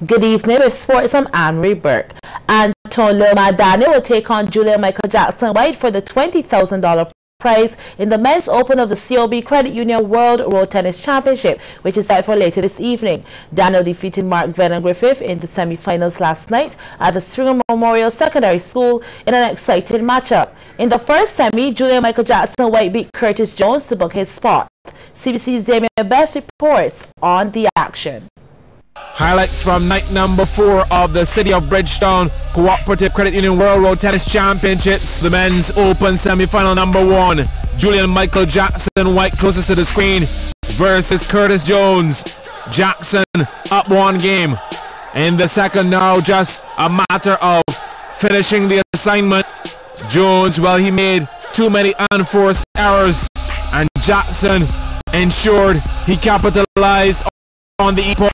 Good evening with sports. I'm Anne-Marie Burke. Antonio Madani will take on Julian Michael Jackson White for the $20,000 prize in the men's open of the COB Credit Union World Road Tennis Championship, which is set for later this evening. Daniel defeated Mark Venom Griffith in the semi-finals last night at the Stringer Memorial Secondary School in an exciting matchup. In the first semi, Julian Michael Jackson White beat Curtis Jones to book his spot. CBC's Damien Best reports on the action. Highlights from night number 4 of the City of Bridgetown Cooperative Credit Union World Road Tennis Championships. The men's open semi-final number 1. Julian Michael Jackson White closest to the screen versus Curtis Jones. Jackson up 1 game. In the second now, just a matter of finishing the assignment. Jones, well, he made too many unforced errors, and Jackson ensured he capitalized on the e-points.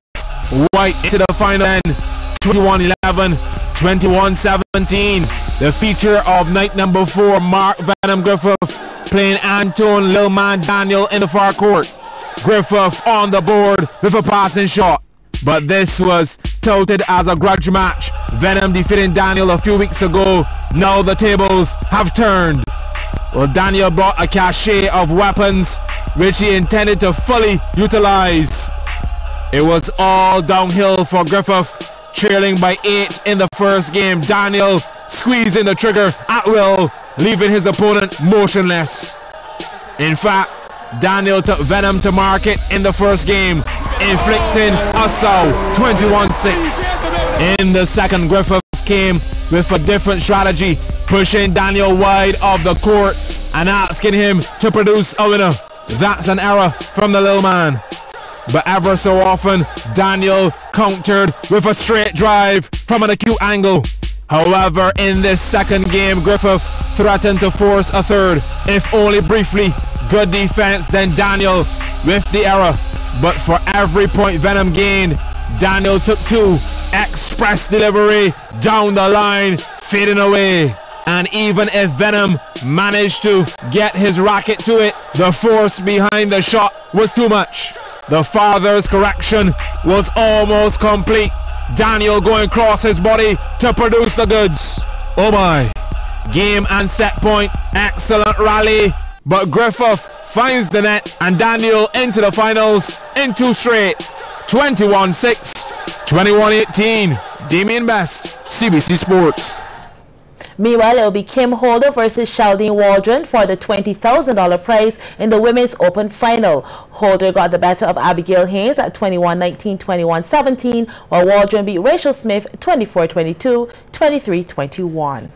White into the final end, 21-11, 21-17. The feature of night number 4, Mark Venom Griffith playing Anton Lil Man Daniel in the far court. Griffith on the board with a passing shot, but this was touted as a grudge match. Venom defeating Daniel a few weeks ago. Now the tables have turned. Well, Daniel brought a cachet of weapons which he intended to fully utilize. It was all downhill for Griffith, trailing by 8 in the first game. Daniel squeezing the trigger at will, leaving his opponent motionless. In fact, Daniel took Venom to market in the first game, inflicting a sow, 21-6. In the second, Griffith came with a different strategy, pushing Daniel wide of the court and asking him to produce a winner. That's an error from the little man. But ever so often, Daniel countered with a straight drive from an acute angle. However, in this second game, Griffith threatened to force a third, if only briefly. Good defense, then Daniel with the error. But for every point Venom gained, Daniel took 2. Express delivery down the line, fading away. And even if Venom managed to get his racket to it, the force behind the shot was too much. The father's correction was almost complete. Daniel going across his body to produce the goods. Oh my. Game and set point. Excellent rally. But Griffith finds the net and Daniel into the finals in 2 straight. 21-6, 21-18. Damien Best, CBC Sports. Meanwhile, it will be Kim Holder versus Sheldon Waldron for the $20,000 prize in the women's open final. Holder got the better of Abigail Haynes at 21-19, 21-17, while Waldron beat Rachel Smith 24-22, 23-21.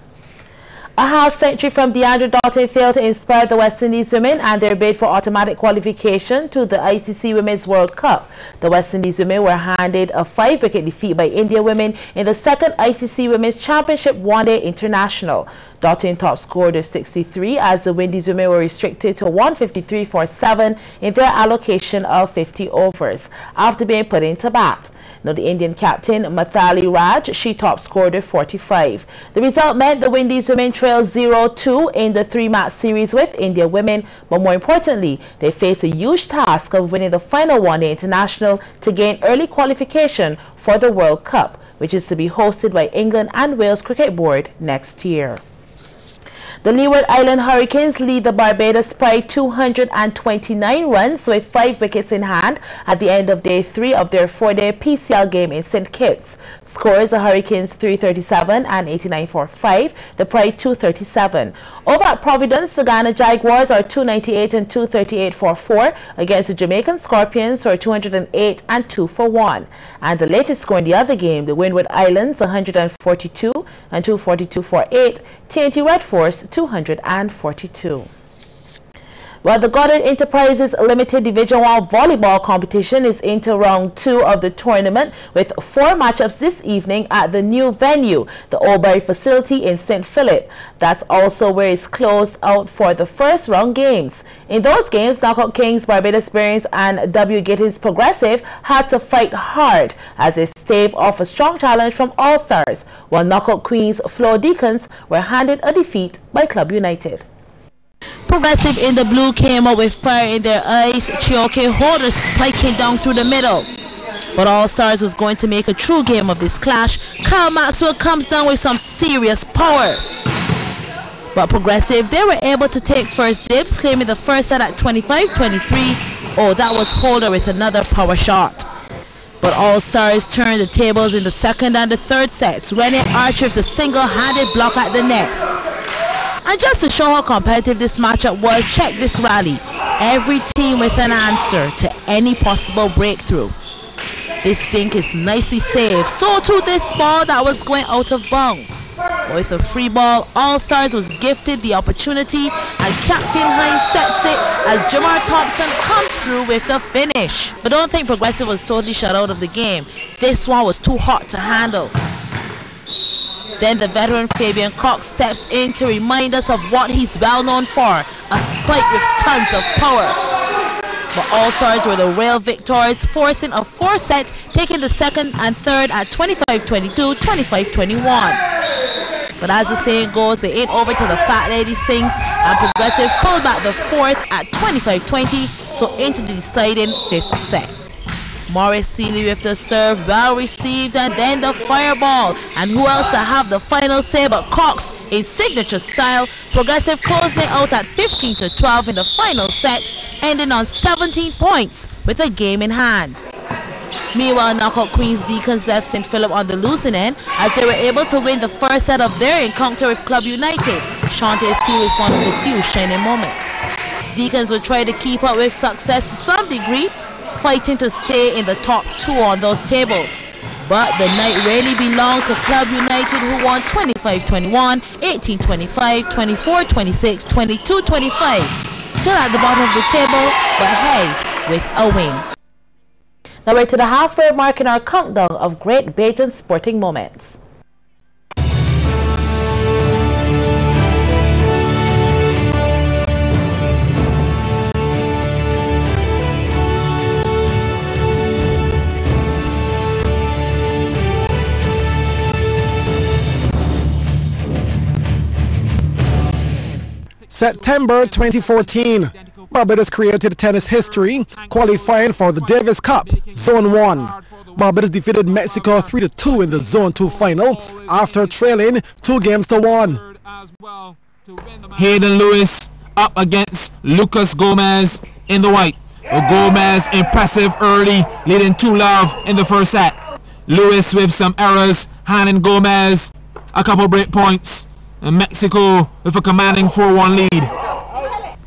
A half century from DeAndre Doughton failed to inspire the West Indies women and their bid for automatic qualification to the ICC Women's World Cup. The West Indies women were handed a 5-wicket defeat by India women in the second ICC Women's Championship One-Day International. Doughton top scored of 63 as the Windies women were restricted to 153 for 7 in their allocation of 50 overs after being put into bat. Now the Indian captain Mathali Raj, she top scored of 45. The result meant the Windies women trailed 0-2 in the 3-match series with India women, but more importantly, they faced a huge task of winning the final One-Day International to gain early qualification for the World Cup, which is to be hosted by England and Wales Cricket Board next year. The Leeward Island Hurricanes lead the Barbados Pride 229 runs with 5 wickets in hand at the end of day 3 of their 4-day PCL game in St. Kitts. Scores: the Hurricanes 337 and 89 for 5, the Pride 237. Over at Providence, the Ghana Jaguars are 298 and 238 for 4 against the Jamaican Scorpions, who are 208 and 2 for 1. And the latest score in the other game, the Windward Islands 142 and 242 for 8, TNT Red Force 242. Well, the Goddard Enterprises Limited Division 1 volleyball competition is into round 2 of the tournament with 4 matchups this evening at the new venue, the Oldbury facility in St. Philip. That's also where it's closed out for the first round games. In those games, Knockout Kings Barbados Bearings and W. Gittins Progressive had to fight hard as they staved off a strong challenge from All Stars, while Knockout Queens Flo Deacons were handed a defeat by Club United. Progressive in the blue came out with fire in their eyes. Chioke Holder spiking down through the middle. But All Stars was going to make a true game of this clash. Kyle Maxwell comes down with some serious power. But Progressive, they were able to take first dibs, claiming the first set at 25-23. Oh, that was Holder with another power shot. But All Stars turned the tables in the second and the third sets. Renee Archer with the single-handed block at the net. And just to show how competitive this matchup was, check this rally. Every team with an answer to any possible breakthrough. This dink is nicely saved. So too this ball that was going out of bounds. With a free ball, All Stars was gifted the opportunity, and Captain Hines sets it as Jamar Thompson comes through with the finish. But don't think Progressive was totally shut out of the game. This one was too hot to handle. Then the veteran Fabian Cox steps in to remind us of what he's well known for, a spike with tons of power. But All Stars were the real victors, forcing a 4-set, taking the second and third at 25-22, 25-21. But as the saying goes, it ain't over till the fat lady sings, and Progressive pulled back the fourth at 25-20, so into the deciding fifth set. Morris Seeley with the serve, well received, and then the fireball. And who else to have the final say but Cox in signature style? Progressive closing it out at 15-12 in the final set, ending on 17 points with a game in hand. Meanwhile, knockout Queens Deacons left St. Philip on the losing end as they were able to win the first set of their encounter with Club United. Shante Steele with one of the few shining moments. Deacons will try to keep up with success to some degree, fighting to stay in the top two on those tables. But the night really belonged to Club United, who won 25-21, 18-25, 24-26, 22-25. Still at the bottom of the table, but hey, with a win. Now we're to the halfway mark in our countdown of great Bajan sporting moments. September 2014, Barbados created tennis history, qualifying for the Davis Cup, Zone 1. Barbados defeated Mexico 3-2 in the Zone 2 final after trailing 2-1. Hayden Lewis up against Lucas Gomez in the white. Gomez impressive early, leading 2-love in the first set. Lewis with some errors, handing Gomez a couple break points. And Mexico with a commanding 4-1 lead.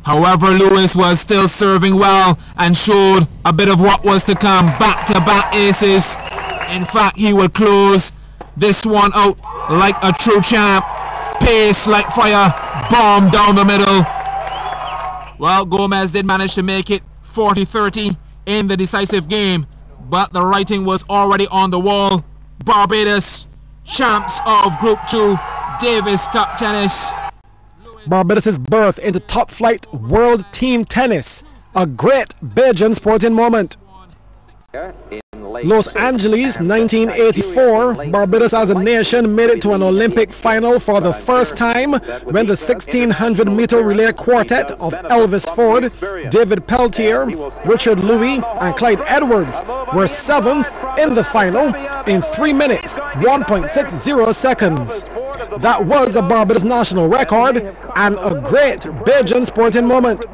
However, Lewis was still serving well and showed a bit of what was to come. Back-to-back aces. In fact, he would close this one out like a true champ. Pace like fire. Bomb down the middle. Well, Gomez did manage to make it 40-30 in the decisive game, but the writing was already on the wall. Barbados, champs of Group 2 Davis Cup tennis. Barbados' birth into top-flight world team tennis. A great Bajan sporting moment. Los Angeles, 1984, Barbados as a nation made it to an Olympic final for the first time when the 1600-meter relay quartet of Elvis Ford, David Peltier, Richard Louis, and Clyde Edwards were 7th in the final in 3 minutes, 1.60 seconds. That was a Barbados national record and a great Bajan sporting moment.